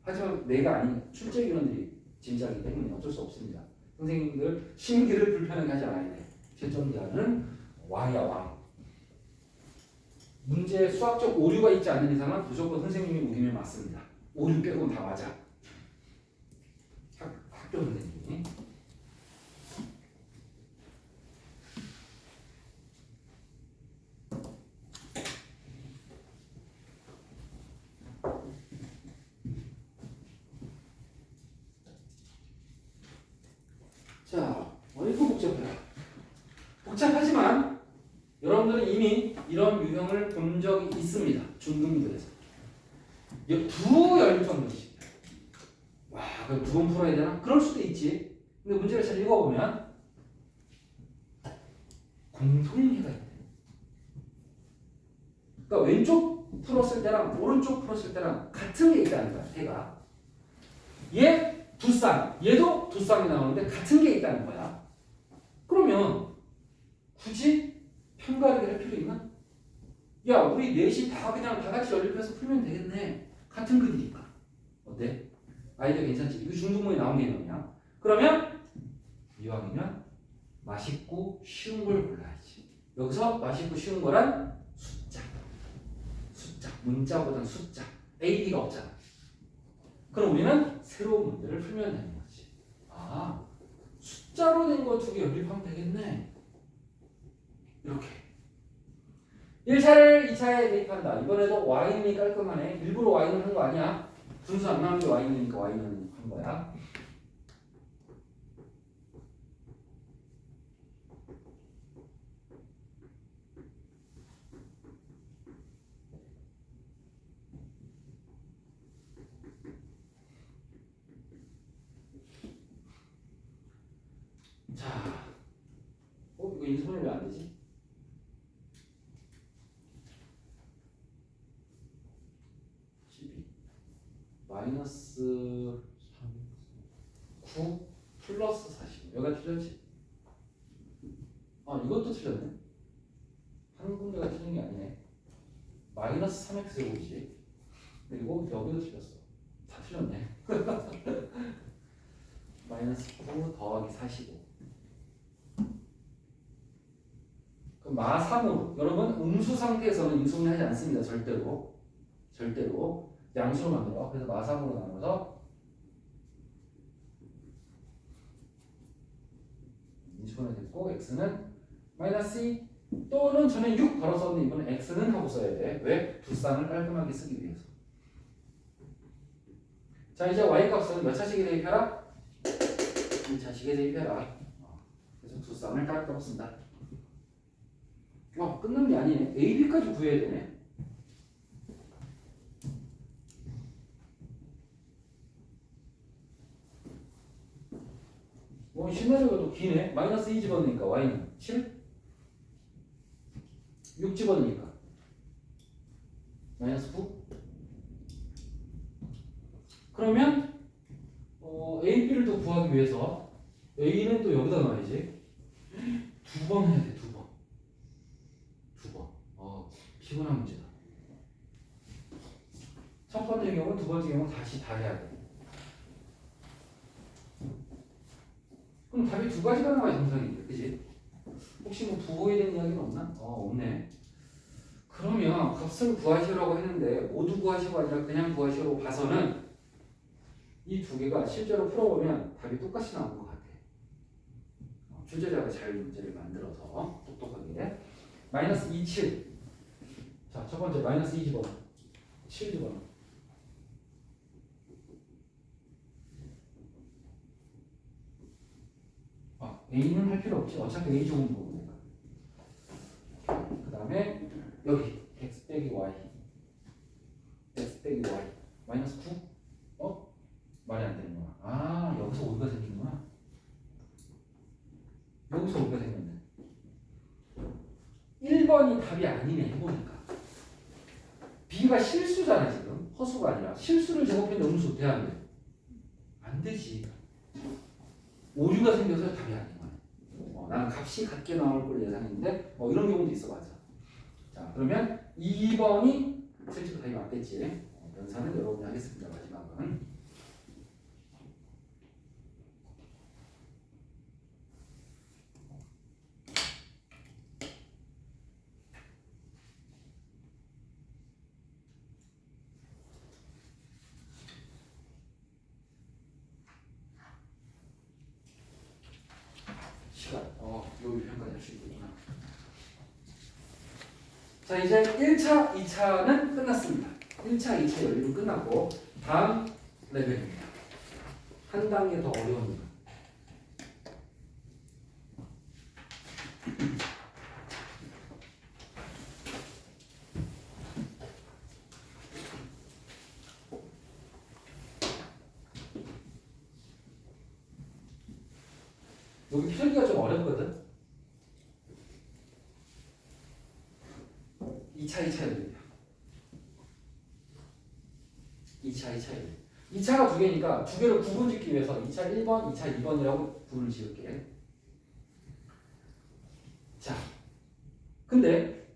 하지만 내가 아닌 출제위원들이 진짜이기 때문에 어쩔 수 없습니다. 선생님들 심기를 불편하게 하지 않아야 돼. 채점자는 왕이야, 왕. 문제에 수학적 오류가 있지 않는 이상은 무조건 선생님이 우기면 맞습니다. 오류 빼고는 다 맞아. 학교 선생님이. 자, 이거 복잡해요. 복잡하지만 여러분들은 이미 이런 유형을 본 적이 있습니다. 중등부에서. 두 연립방 정식. 와, 그럼 두 번 풀어야 되나? 그럴 수도 있지. 근데 문제를 잘 읽어보면 공통해가 있대. 그러니까 왼쪽 풀었을 때랑 오른쪽 풀었을 때랑 같은 게 있다는 거야. 해가. 얘 두 쌍, 얘도 두 쌍이 나오는데 같은 게 있다는 거야. 그러면 굳이 편가르기 할 필요 있나? 야, 우리 넷이 다 그냥 다 같이 연립해서 풀면 되겠네. 같은 글이니까. 어때? 아이디어 괜찮지? 이거 중등부에 나온 개념이야. 그러면 이왕이면 맛있고 쉬운 걸 골라야지. 여기서 맛있고 쉬운 거란 숫자. 문자보다는 숫자. A, B가 없잖아. 그럼 우리는 새로운 문제를 풀면 되는 거지. 숫자로 된 거 두 개 연립하면 되겠네. 이렇게. 1차를 2차에 대입한다. 이번에도 y는이 깔끔하네. 일부러 y는 한 거 아니야. 분수 안 나오는 게 y는이니까 y는 한 거야. 자, 이거 인수분해 왜 안 되지? 마이너스 9 플러스 40. 여기가 틀렸지? 이것도 틀렸네. 한 군데가 틀린 게 아니네. 마이너스 3x 제곱이지. 그리고 여기도 틀렸어. 다 틀렸네. 마이너스 9 더하기 45. 그럼 마3으로. 여러분 음수 상태에서는 인수분해하지 않습니다. 절대로. 양수로 만들어. 그래서 마3으로 나눠서 인수분해 됐고 x는 마이너스 2 또는 전에 6 바로 썼는데 이번에 x는 하고 써야 돼. 왜? 두 쌍을 깔끔하게 쓰기 위해서. 자 이제 y 값은 몇 차식에 대입해라? 1차식에 대입해라. 그래서 두 쌍을 깔끔하게 쓴다. 와 끝난 게 아니네. a, b까지 구해야 되네. 시나리오가 또 기네. 마이너스 2 집어넣으니까 y는 7 6 집어넣으니까 마이너스 9. 그러면 A, B를 또 구하기 위해서 A는 또 여기다 넣어야지. 두 번 해야 돼. 두 번. 피곤한 문제다. 첫 번째 경우, 두 번째 경우 다시 다 해야 돼. 그럼 답이 두 가지가 나와야 정상인데, 그지? 혹시 뭐 부호에 대한 이야기는 없나? 없네. 그러면 값을 구하시라고 했는데 모두 구하시고 아니라 그냥 구하시라고 봐서는 이 두 개가 실제로 풀어보면 답이 똑같이 나온 것 같아. 출제자가 잘 문제를 만들어서 똑똑하게. 마이너스 2, 7. 자, 첫 번째 마이너스 2 집어넣어. 7 집어넣어. A는 할 필요 없지. 어차피 A 좋은 부분이니까. 그 다음에 여기 x 빼기 y. x 빼기 y. 마이너스 9. 말이 안 되는구나. 여기서 오류가 생기는구나. 여기서 오류가 생겼네. 1번이 답이 아니네 해보니까. B가 실수잖아 지금. 허수가 아니라. 실수를 제곱했는데 음수 돼야 안 돼? 안 되지. 오류가 생겨서 답이 아닌 거네. 나는 값이 같게 나올 걸 예상했는데 이런 경우도 있어 맞아. 자 그러면 2번이 실제로 답이 맞겠지. 연산은 여러분이 하겠습니다. 마지막은. 요일 평가를 할 수 있구나. 자 이제 1차, 2차는 끝났습니다. 1차, 2차 연립은 끝났고 다음 레벨입니다. 한 단계 더 어려운 거. 여기 필기가 좀 어렵거든. 2차, 2차 연립이야. 2차, 2차 연립. 2차가 두 개니까 두 개를 구분 짓기 위해서 2차 1번, 2차 2번이라고 구분을 지을게. 자, 근데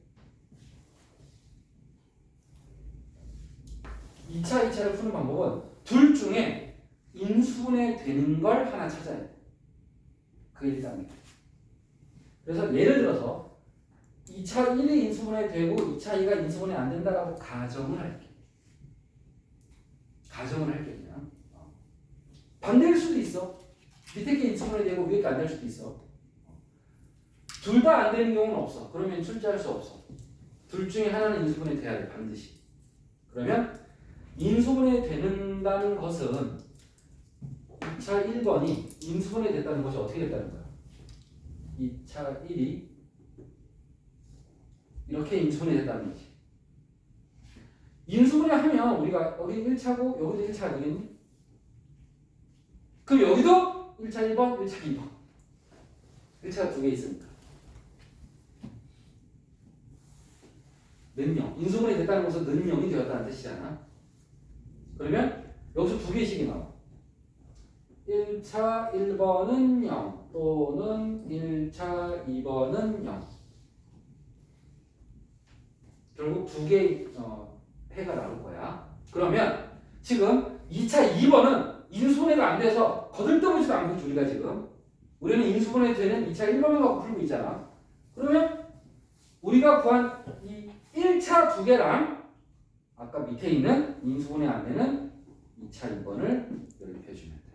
2차, 2차를 푸는 방법은 둘 중에 인수분해 되는 걸 하나 찾아야 돼. 그게 1단계. 그래서 예를 들어서 2차 1이 인수분해 되고 2차 2가 인수분해 안 된다라고 가정을 할게. 그냥. 반대일 수도 있어. 밑에 게 인수분해 되고 위에 게 안 될 수도 있어. 둘 다 안 되는 경우는 없어. 그러면 출제할 수 없어. 둘 중에 하나는 인수분해 돼야 돼. 반드시. 그러면 인수분해 된다는 것은 2차 1번이 인수분해 됐다는 것이 어떻게 됐다는 거야? 2차 1이 이렇게 인수분해 됐다는 거지. 인수분해 하면 우리가 여기 1차고 여기도 1차 아니겠니? 그럼 여기도 1차 1번, 1차 2번. 1차가 두 개 있으니까. 는영. 인수분해 됐다는 것은 는영이 되었다는 뜻이잖아. 그러면 여기서 두 개씩이 나와. 1차 1번은 0 또는 1차 2번은 0. 결국 두 개의 해가 나올 거야. 그러면 지금 2차 2번은 인수분해가 안 돼서 거들떠보지도 않고 우리가 지금 우리는 인수분해 되는 2차 1번을 갖고 풀고 있잖아. 그러면 우리가 구한 이 1차 두 개랑 아까 밑에 있는 인수분해 안 되는 2차 2번을 연립해 주면 돼.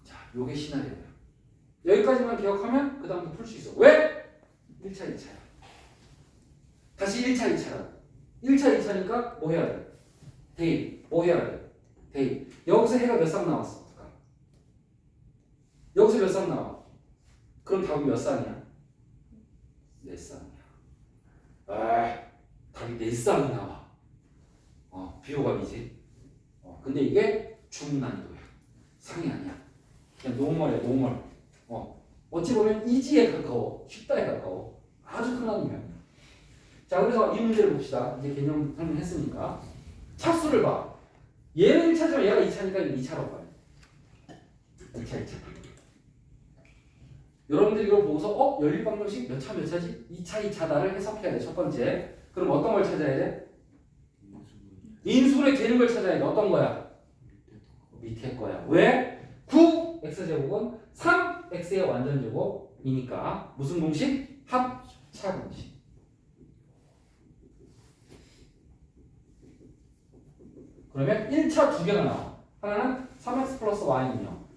자, 요게 시나리오야. 여기까지만 기억하면 그 다음부터 풀 수 있어. 왜? 1차, 2차야. 다시 1차, 2차라. 1차, 2차니까 뭐 해야 돼? 대입. 뭐 해야 돼? 대입. 여기서 해가 몇 쌍 나왔어? 여기서 몇 쌍 나와? 그럼 답은 몇 쌍이야? 4쌍이야. 아, 답이 4쌍이 나와. 비호감이지. 근데 이게 중난이도야. 상이 아니야. 그냥 노멀이야, 노멀. 어찌 보면 이지에 가까워. 쉽다에 가까워. 아주 흔한 유형이야. 자, 그래서 이 문제를 봅시다. 이제 개념 설명했으니까. 차수를 봐. 얘는 1차지만 얘가 2차니까 2차라고 봐요. 2차, 2차. 여러분들이 이걸 보고서 연립방정식 몇 차 몇 차지? 2차, 2차다를 해석해야 돼. 첫 번째. 그럼 어떤 걸 찾아야 돼? 인수분해 되는 걸 찾아야 돼. 어떤 거야? 밑에 거야. 왜? 9x제곱은 3x의 완전제곱이니까 무슨 공식? 합차 공식. 그러면 1차 두 개가 나와. 하나는 3x 플러스 y는요.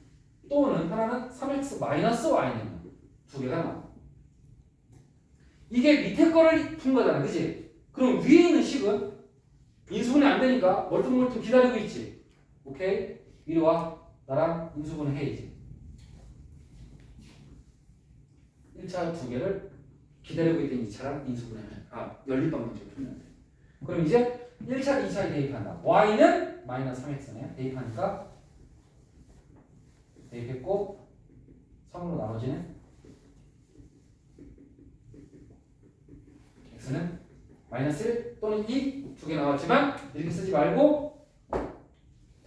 또는 하나는 3x 마이너스 y는요. 두 개가 나와. 이게 밑에 거를 푼 거잖아. 그치? 그럼 위에 있는 식은 인수분해 안 되니까 멀뚱멀뚱 기다리고 있지. 오케이? 이리 와. 나랑 인수분해 해야지. 1차 두 개를 기다리고 있던 2차랑 인수분해. 연립방정식을 풀면 돼. 그럼 이제 1차, 2차에 대입한다. y는 마이너스 3x네. 대입하니까 대입했고 3으로 나눠지는 x는 마이너스 1 또는 2 두 개 나왔지만 이렇게 쓰지 말고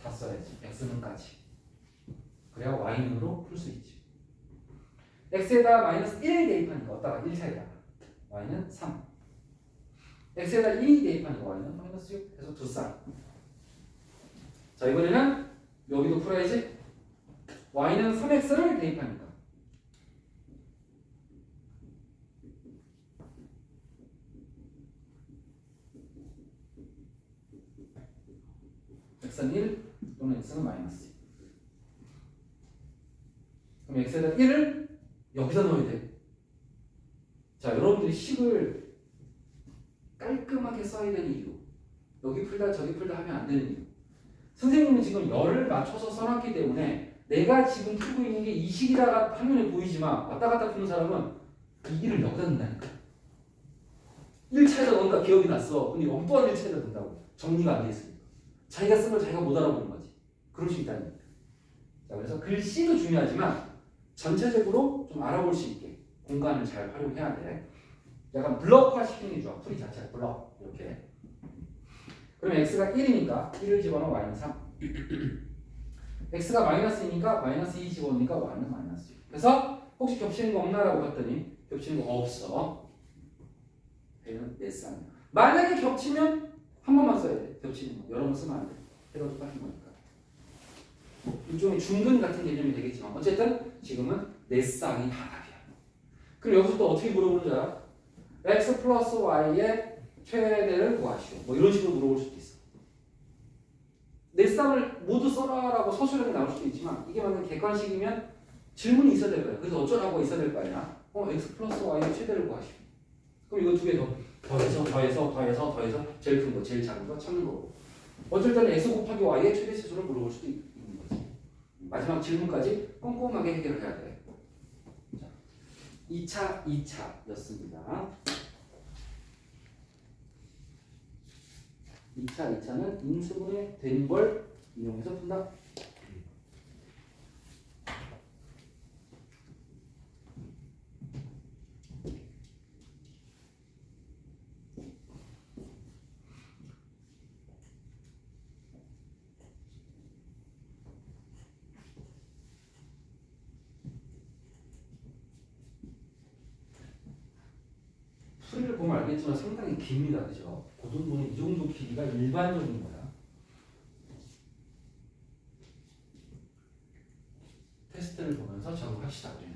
다 써야지. x는까지. 그래야 y는으로 풀 수 있지. x에다 마이너스 1 대입하니까 어디다가 1차에다가 y는 3. x에다 1이 대입하니까 y는 마이너스 6. 그래서 두 쌍. 자, 이번에는 여기도 풀어야지. y는 3x를 대입하니까 x는 1 또는 x는 마이너스 2. 그럼 x에다 1을 여기다 넣어야 돼. 자, 여러분들이 식을 깔끔하게 써야 되는 이유. 여기 풀다 저기 풀다 하면 안 되는 이유. 선생님은 지금 열을 맞춰서 써놨기 때문에 내가 지금 풀고 있는 게 이 식이다가 화면에 보이지만 왔다 갔다 푸는 사람은 이 1을 여기다 넣는다니까. 1차에다 넣으니까 기억이 났어. 근데 여기 또한 1차에다 넣는다고. 정리가 안 돼 있으니까. 자기가 쓴 걸 자기가 못 알아보는 거지. 그럴 수 있다는 얘기야. 자, 그래서 글씨도 중요하지만 전체적으로 좀 알아볼 수 있게 공간을 잘 활용해야 돼. 약간 블럭화 시키는 게 좋아. 풀이 자체가 블럭. 이렇게. 그럼 x가 1이니까 1을 집어넣어 y는 3. x가 마이너스이니까 마이너스 2 집어넣으니까 y는 마이너스 6. 그래서 혹시 겹치는 거 없나라고 봤더니 겹치는 거 없어. 얘는 4쌍이야. 만약에 겹치면 한 번만 써야 돼. 겹치는 거. 여러 번 쓰면 안 돼. 해도 똑같은 거니까. 일종의 중근 같은 개념이 되겠지만 어쨌든 지금은 4쌍이 다 답이야. 그럼 여기서 또 어떻게 물어보는 줄 알아? x 플러스 y의 최대를 구하시오. 뭐 이런 식으로 물어볼 수도 있어. 4쌍을 모두 써라라고 서술형이 나올 수도 있지만 이게 만약 객관식이면 질문이 있어야 될 거야. 그래서 어쩌라고 있어야 될 거 아니야. x 플러스 y의 최대를 구하시오. 그럼 이거 두 개 더해서 제일 큰 거, 제일 작은 거 찾는 거고. 어쩔 때는 x 곱하기 y의 최대 치수를 물어볼 수도 있는 거지. 마지막 질문까지 꼼꼼하게 해결해야 돼. 자, 2차였습니다. 2차는 인수분해 된 걸 이용해서 푼다. 풀이를 보면 알겠지만 상당히 깁니다. 그죠? 고등분은 이 정도 길이가 일반적인 거야. 테스트를 보면서 적응합시다. 우리는.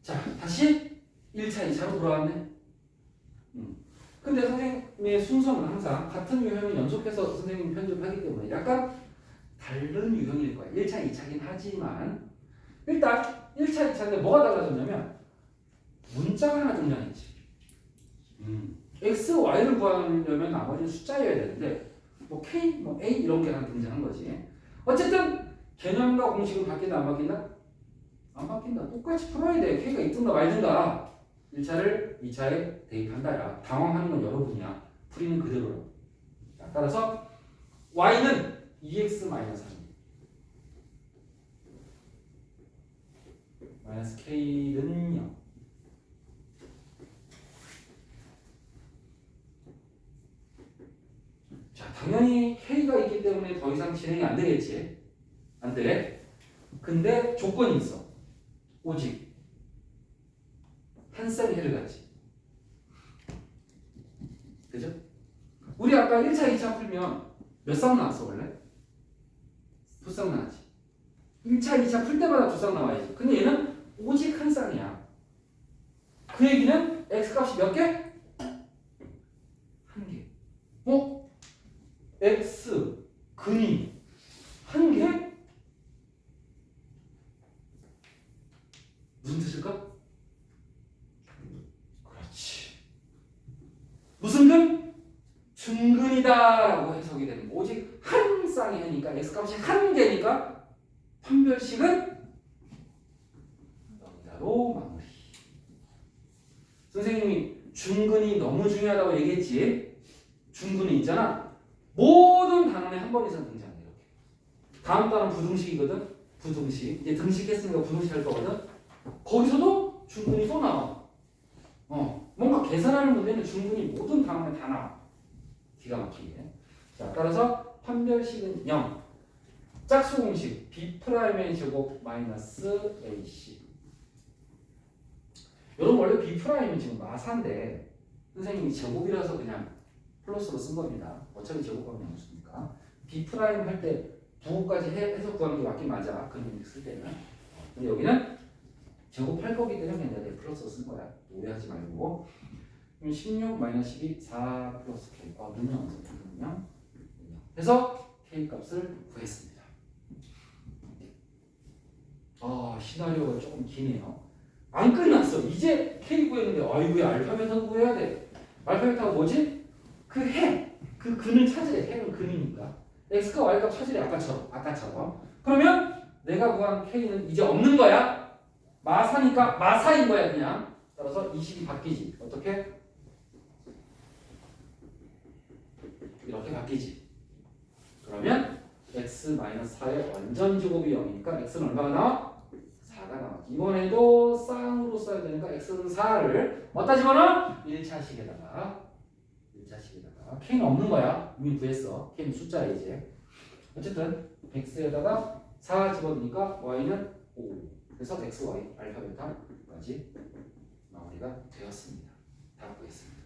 자, 다시 1차, 2차로 돌아왔네. 근데 선생님의 순서는 항상 같은 유형을 연속해서 선생님이 편집하기 때문에 약간 다른 유형일 거야. 1차, 2차긴 하지만 일단 1차, 2차인데 뭐가 달라졌냐면 문자가 하나 등장했지. x, y를 구하려면 나머지는 숫자여야 되는데 뭐 k, 뭐 a 이런 게 하나 등장한 거지. 어쨌든 개념과 공식은 바뀐다 안 바뀐다? 안 바뀐다. 똑같이 풀어야 돼. k가 있든가 말든가. 1차를 2차에 대입한다. 야. 당황하는 건 여러분이야. 풀이는 그대로로. 자, 따라서 y는 2x-3 마이너스 k는 0. 자, 당연히 k가 있기 때문에 더 이상 진행이 안 되겠지. 안 돼. 근데 조건이 있어. 오직 한 쌍이 해를 갖지. 그죠? 우리 아까 1차, 2차 풀면 몇 쌍 나왔어 원래? 2쌍 나왔지. 1차, 2차 풀 때마다 2쌍 나와야지. 근데 얘는 오직 한 쌍이야. 그 얘기는 x값이 몇 개? 한 개. x 근이 한 개? 무슨 뜻일까? 그렇지. 무슨 근? 중근이다라고 해석이 되는 거. 오직 한 쌍이 하니까 x값이 한 개니까 판별식은 여기다로 마무리. 선생님이 중근이 너무 중요하다고 얘기했지. 중근이 있잖아. 모든 단원에 한 번 이상 등장해. 이렇게. 다음 단원 부등식이거든. 부등식. 이제 등식했으니까 부등식 할 거거든. 거기서도 중근이 또 나와. 뭔가 계산하는 문제는 중근이 모든 단원에 다 나와. 기가 막히게. 자, 따라서 판별식은 0. 짝수 공식 B'의 제곱 마이너스 AC. 여러분 원래 B'은 지금 마사인데 선생님이 제곱이라서 그냥 플러스로 쓴 겁니다. 어차피 제곱하면 없으니까. B' 할 때 부호까지 해서 구하는 게 맞긴 맞아. 그림 쓸 때는. 근데 여기는 제곱할 거기 때문에 그냥 내가 플러스로 쓴 거야. 오해하지 말고. 그럼 16 마이너스 12 4 플러스 K. 능량 어떻게 능량? 해서 K 값을 구했습니다. 시나리오가 조금 기네요. 안 끝났어. 이제 K 구했는데 아이고야 알파벳하고 구해야 돼. 알파벳하고 뭐지? 그 근을 찾으래. 해는 근이니까. x가 y 값 찾으래. 아까처럼. 그러면 내가 구한 k는 이제 없는 거야. 마사니까 마사인 거야 그냥. 따라서 이 식이 바뀌지. 어떻게? 이렇게 바뀌지. 그러면 x-4의 완전 제곱이 0이니까 x는 얼마가 나와? 4가 나와. 이번에도 쌍으로 써야 되니까 x는 4를 어디다 집어넣어? 1차식에다가 k는 없는 거야. 이미 구했어. k는 숫자야 이제. 어쨌든 x에다가 4 집어넣으니까 y는 5. 그래서 x, y 알파벳까지 마무리가 되었습니다. 다 구했습니다.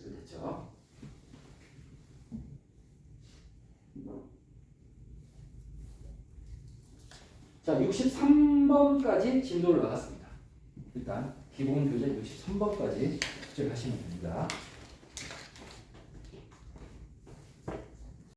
이거 됐죠? 자, 63번까지 진도를 나갔습니다. 일단 기본 교재 63번까지 숙제를 하시면 됩니다.